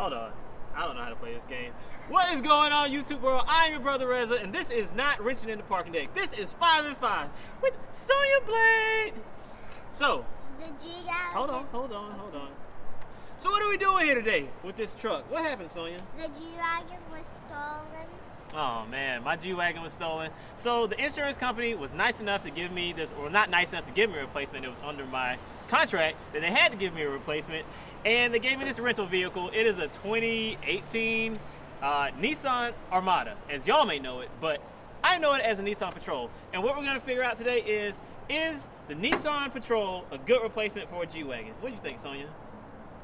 Hold on. I don't know how to play this game. What is going on, YouTube world? I'm your brother Reza, and this is not wrenching in the parking deck. This is 5 and 5 with Sonya Blade. So, the G-Wagen. Hold on. So what are we doing here today with this truck? What happened, Sonya? The G-Wagen was stolen. Oh man, my G-Wagen was stolen. So the insurance company was nice enough to give me this, or not nice enough to give me a replacement. It was under my contract that they had to give me a replacement. And they gave me this rental vehicle. It is a 2018 Nissan Armada, as y'all may know it, but I know it as a Nissan Patrol. And what we're gonna figure out today is the Nissan Patrol a good replacement for a G-Wagen? What do you think, Sonya?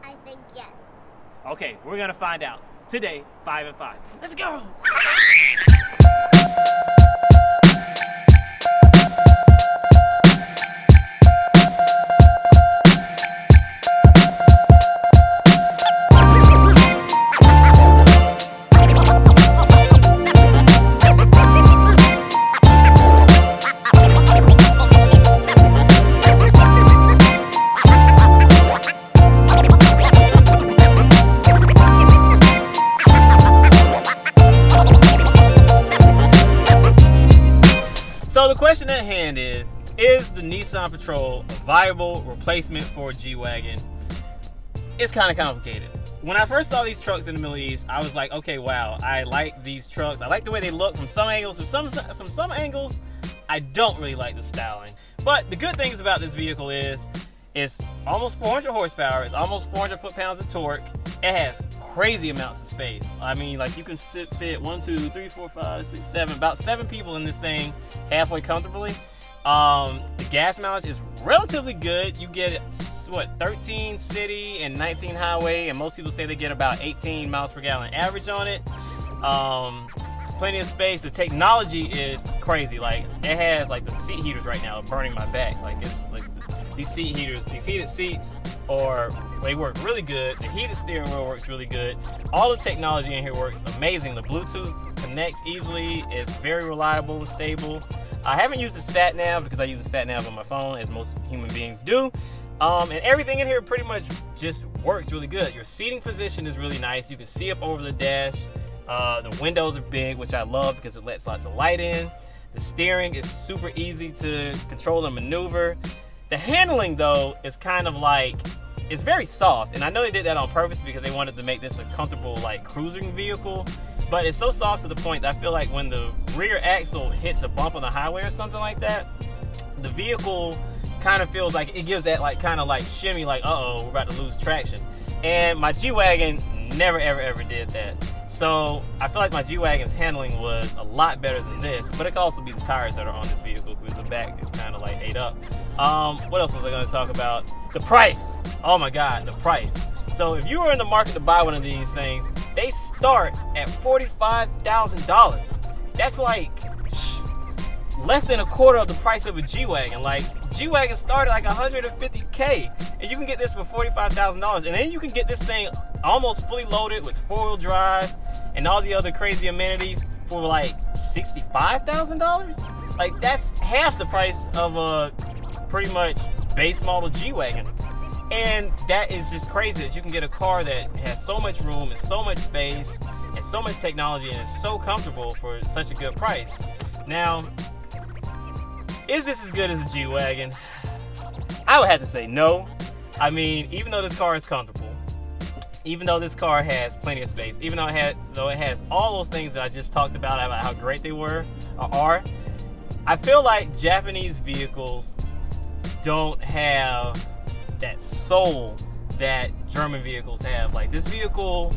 I think yes. Okay, we're gonna find out today, 5 and 5. Let's go! So the question at hand is the Nissan Patrol a viable replacement for a G-Wagen? It's kind of complicated. When I first saw these trucks in the Middle East, I was like, okay, wow, I like these trucks. I like the way they look from some angles. From some angles, I don't really like the styling. But the good things about this vehicle is it's almost 400 horsepower. It's almost 400 foot-pounds of torque. It has crazy amounts of space. I mean, like you can fit 1, 2, 3, 4, 5, 6, 7, about 7 people in this thing halfway comfortably. The gas mileage is relatively good. You get what, 13 city and 19 highway, and most people say they get about 18 miles per gallon average on it. Plenty of space. The technology is crazy. Like it has like the seat heaters right now are burning my back. Like it's like these seat heaters, these heated seats, they work really good. The heated steering wheel works really good. All the technology in here works amazing. The Bluetooth connects easily. It's very reliable and stable. I haven't used the sat nav because I use the sat nav on my phone, as most human beings do. And everything in here pretty much just works really good. Your seating position is really nice. You can see up over the dash. The windows are big, which I love because it lets lots of light in. The steering is super easy to control and maneuver. The handling, though, is kind of like, it's very soft. And I know they did that on purpose because they wanted to make this a comfortable, like, cruising vehicle. But it's so soft to the point that I feel like when the rear axle hits a bump on the highway or something like that, the vehicle kind of feels like it gives that, like, kind of like shimmy, like, uh-oh, we're about to lose traction. And my G-Wagen never, ever did that. So I feel like my G-Wagen's handling was a lot better than this, but it could also be the tires that are on this vehicle because the back is kind of like ate up. What else was I going to talk about? The price. Oh my God, the price. So if you were in the market to buy one of these things, they start at $45,000. That's like less than a quarter of the price of a G-Wagen. Like G-Wagen started like $150K, and you can get this for $45,000, and then you can get this thing almost fully loaded with 4-wheel drive and all the other crazy amenities for like $65,000. Like that's half the price of a pretty much base model G-Wagen. And that is just crazy that you can get a car that has so much room and so much space and so much technology and is so comfortable for such a good price. Now, is this as good as a G-Wagen? I would have to say no. I mean, even though this car is comfortable, even though this car has plenty of space, even though it has all those things that I just talked about how great they were or are, I feel like Japanese vehicles don't have that soul that German vehicles have. Like this vehicle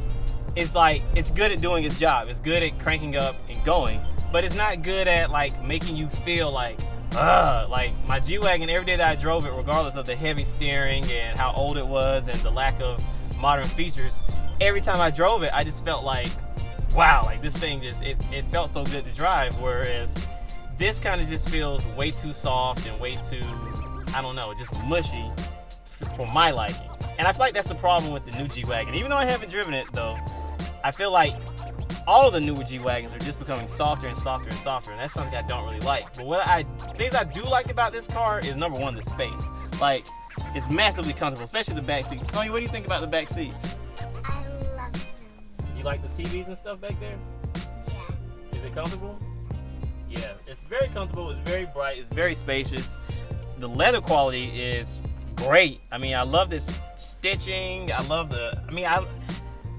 is like, it's good at doing its job. It's good at cranking up and going, but it's not good at like making you feel like my G-Wagen, every day that I drove it, regardless of the heavy steering and how old it was and the lack of modern features, every time I drove it, I just felt like, wow, like this thing just, it felt so good to drive. Whereas this kind of just feels way too soft and way too, I don't know, just mushy for my liking. And I feel like that's the problem with the new G-Wagen. Even though I haven't driven it though, I feel like all of the newer G-Wagons are just becoming softer and softer and softer, and that's something I don't really like. But things I do like about this car is, number one, the space. Like, it's massively comfortable, especially the back seats. Sonya, what do you think about the back seats? I love like the TVs and stuff back there? Yeah. Is it comfortable? Yeah, it's very comfortable. It's very bright. It's very spacious. The leather quality is great. I mean, I love this stitching. I love I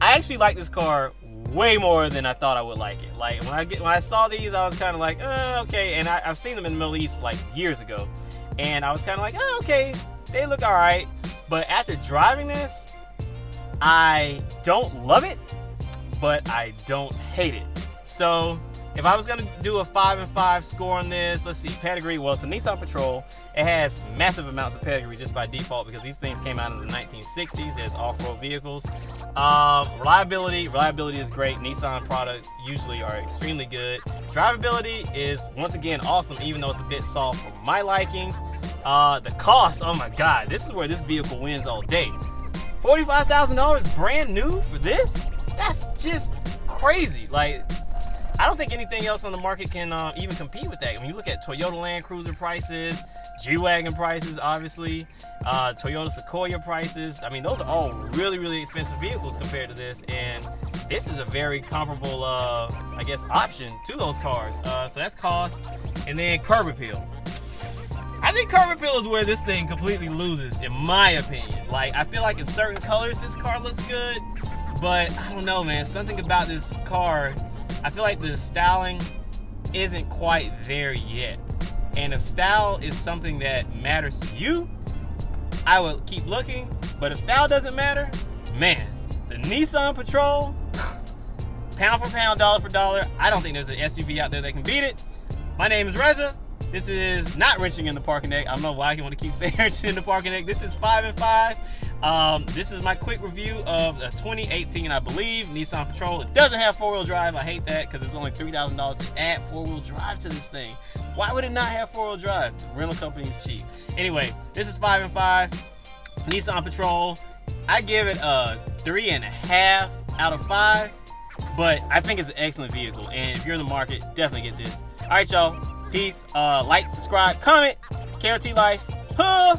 actually like this car way more than I thought I would like it. Like when I saw these, I was kind of like, okay. And I've seen them in the Middle East like years ago, and I was kind of like, okay, they look all right. But after driving this, I don't love it, but I don't hate it. So if I was gonna do a 5 and 5 score on this, let's see, pedigree. Well, it's a Nissan Patrol. It has massive amounts of pedigree just by default because these things came out in the 1960s as off-road vehicles. Reliability is great. Nissan products usually are extremely good. Drivability is once again awesome, even though it's a bit soft for my liking. The cost, oh my God, this is where this vehicle wins all day. $45,000 brand new for this? That's just crazy. Like, I don't think anything else on the market can even compete with that. When you look at Toyota Land Cruiser prices, G-Wagon prices, obviously, Toyota Sequoia prices, I mean, those are all really, really expensive vehicles compared to this, and this is a very comparable, I guess, option to those cars. So that's cost, and then curb appeal. I think curb appeal is where this thing completely loses, in my opinion. Like, I feel like in certain colors this car looks good, but I don't know, man. Something about this car, I feel like the styling isn't quite there yet. And if style is something that matters to you, I will keep looking. But if style doesn't matter, man, the Nissan Patrol, pound for pound, dollar for dollar, I don't think there's an SUV out there that can beat it. My name is Reza. This is not wrenching in the parking deck. I don't know why I want to keep saying wrenching in the parking deck. This is 5 and 5. This is my quick review of a 2018, I believe, Nissan Patrol. It doesn't have four-wheel drive. I hate that because it's only $3,000 to add four-wheel drive to this thing. Why would it not have four-wheel drive? The rental company is cheap. Anyway, this is 5 and 5. Nissan Patrol. I give it a 3.5 out of 5. But I think it's an excellent vehicle. And if you're in the market, definitely get this. All right, y'all. Peace. Like, subscribe, comment. KRT Life. Huh.